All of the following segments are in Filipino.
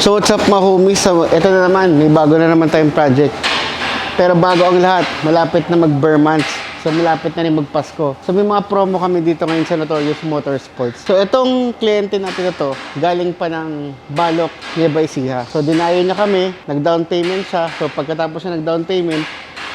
So what's up mga homies? So ito na naman, may bago na naman tayong project. Pero bago ang lahat, malapit na mag-Burr months. So malapit na rin magpasko. So may mga promo kami dito ngayon sa Notorious Motorsports. So itong kliyente natin na to, galing pa ng Balok, Nueva Ecija. So dinayo niya kami, nag-down payment siya. So pagkatapos niya nag-down payment,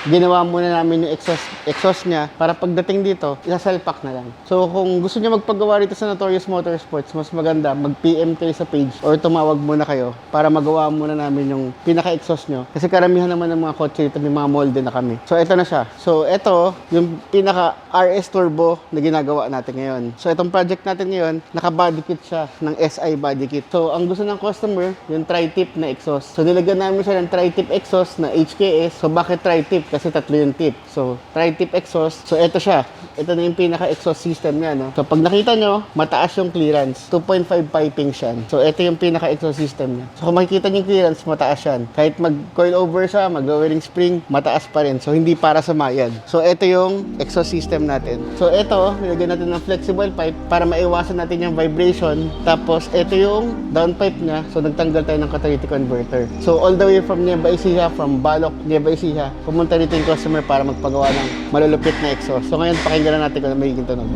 ginawa muna namin yung exhaust niya para pagdating dito, isasalpak na lang. So kung gusto niya magpagawa rito sa Notorious Motorsports, mas maganda mag-PM kayo sa page or tumawag muna kayo para magawa muna namin yung pinaka-exhaust nyo. Kasi karamihan naman ng mga kotse dito may mga molde na kami. So ito na siya. So ito, yung pinaka-RS Turbo na ginagawa natin ngayon. So itong project natin ngayon, naka-body kit siya ng SI body kit. So ang gusto ng customer, yung tri-tip na exhaust. So nilagyan namin siya ng tri-tip exhaust na HKS. So bakit tri-tip? Kasi tatlo yung tip. So, tri-tip exhaust. So, ito siya. Ito na yung pinaka-exhaust system niya, no? So, pag nakita nyo, mataas yung clearance. 2.5 piping siya. So, ito yung pinaka-exhaust system niya. So, kung makikita nyo yung clearance, mataas yan. Kahit mag-coil over siya, mag-lowering spring, mataas pa rin. So, hindi para sa mayad. So, ito yung exhaust system natin. So, ito, nilagyan natin ng flexible pipe para maiwasan natin yung vibration. Tapos, ito yung downpipe niya. So, nagtanggal tayo ng catalytic converter. So, all the way from Nueva Ecija, from Balok, Nueva Ecija, pumunta dito yung customer para magpagawa ng malulupit na exhaust. So ngayon, pakinggan na natin kung ano magiging tunog.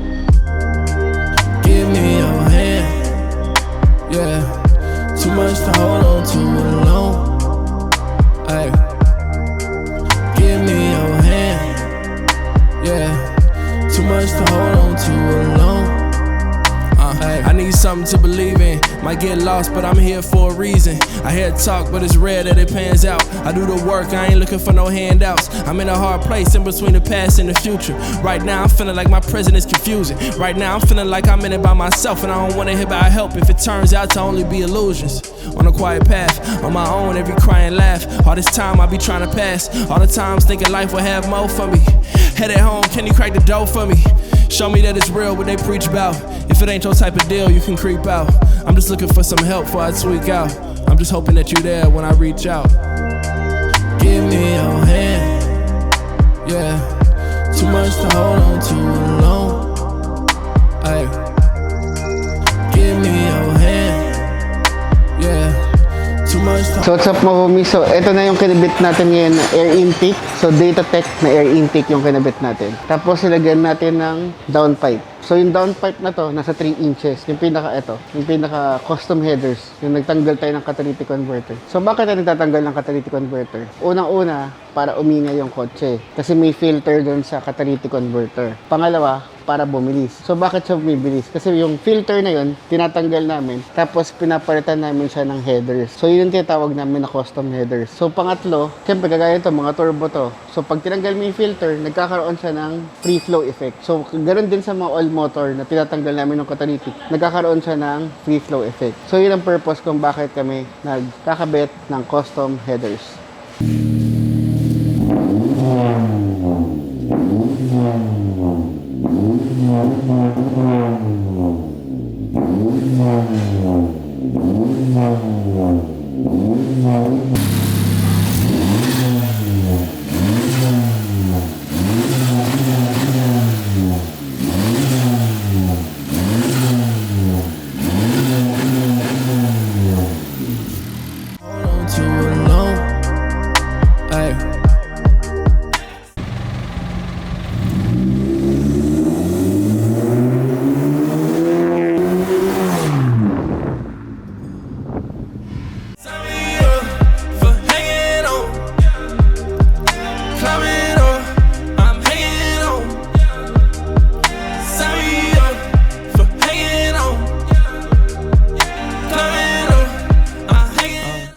Give me your hand, yeah. Too much to hold on to alone. Ay. Give me your hand, yeah. Too much to hold on to alone. I need something to believe in. Might get lost, but I'm here for a reason. I hear talk, but it's rare that it pans out. I do the work, I ain't looking for no handouts. I'm in a hard place in between the past and the future. Right now, I'm feeling like my present is confusing. Right now, I'm feeling like I'm in it by myself, and I don't wanna hear about help if it turns out to only be illusions. On a quiet path, on my own, every cry and laugh. All this time I be trying to pass. All the times thinking life will have more for me. Head at home, can you crack the door for me? Show me that it's real what they preach about. If it ain't your type of deal, you can creep out. I'm just looking for some help before I tweak out. I'm just hoping that you're there when I reach out. Give me your hand, yeah. Too much to hold on to alone. Ay. Give me your hand, yeah. Too much to. So what's up mga homies? So ito na yung kinabit natin ngayon na air intake. So Datatech na air intake yung kinabit natin. Tapos ilagyan natin ng downpipe. So yung downpipe na to, nasa 3 inches. Yung pinaka custom headers. Yung nagtanggal tayo ng catalytic converter. So bakit tayo nagtatanggal ng catalytic converter? Unang-una, para umingay yung kotse. Kasi may filter doon sa catalytic converter. Pangalawa, para bumilis. So bakit siya bumibilis? Kasi yung filter na yun, tinatanggal namin. Tapos pinapalitan namin siya ng headers. So yun yung tinatawag namin na custom headers. So pangatlo, siyempre kagaya ito, mga turbo to. So pag tinanggal mo yung filter, nagkakaroon siya ng free flow effect. So ganoon din sa mga all motor na tinatanggal namin ng catalytic, nagkakaroon siya ng free flow effect. So yun ang purpose kung bakit kami nagkakabit ng custom headers. Climbing